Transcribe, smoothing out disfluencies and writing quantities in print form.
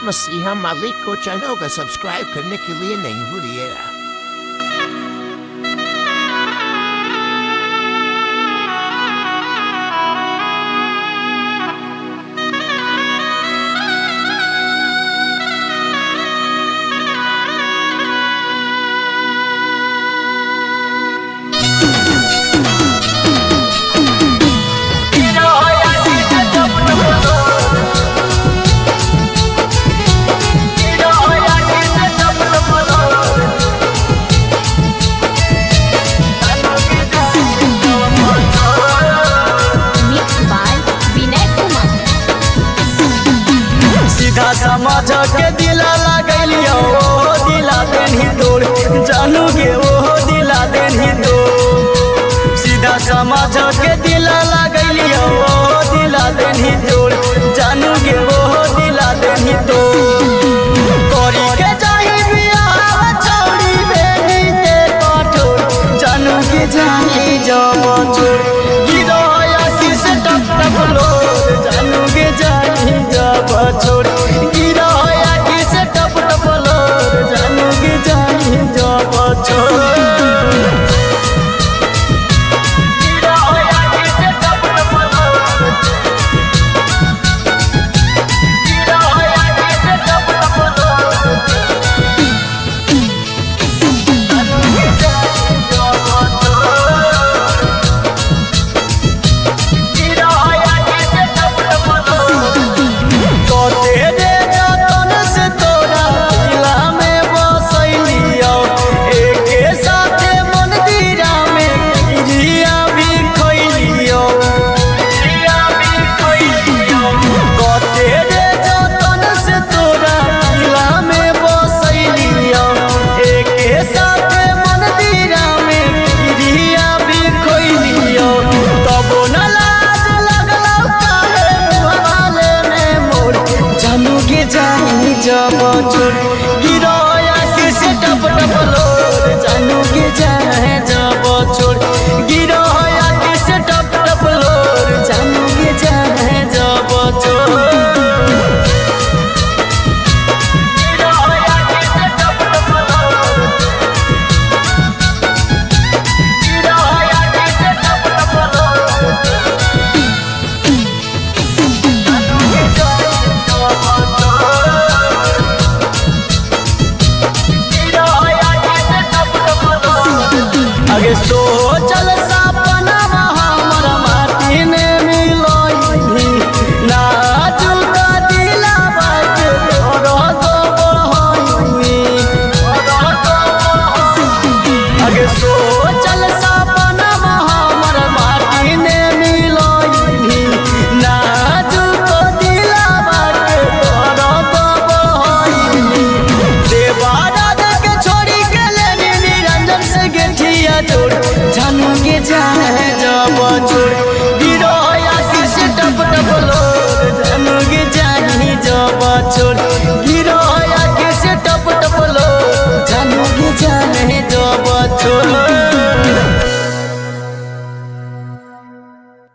मसीहा मालिक को चैनल का सब्सक्राइब करने के लिए नहीं भूलिएगा। समाज के दिला लगलियो दिला देनी तोड़ जानू गे वो दिला देनी तो सीधा समाज के दिला लगलियो दिला देनी तोड़ जानू गे वो दिला देनी तो करी के जाई बियाह छोड़ी बेनी ते कठोर जानू के जाई जब छोड़ गिरो या किस टप टप लो जानू के जाई जब छोड़ जब छोड़ गिरो या किसे टप टप लो जानू के जाए जब छोड़ गिरो या किसे टप टप लो जानू के जाए जब छोड़ आगे सोचल सपना हमर माटी ने मिलोई ना चुका दिला बात रो तो बढ़ोई आगे सोचल सपना हमर माटी ने मिलोई ना चुका दिला बात रो तो बढ़ोई देवारा के छोड़ी के लेनी निरंजन से गेठिया जानू के जाए जब छोड़ गिरो या किस टप टप लो जानू के जानी जब छोड़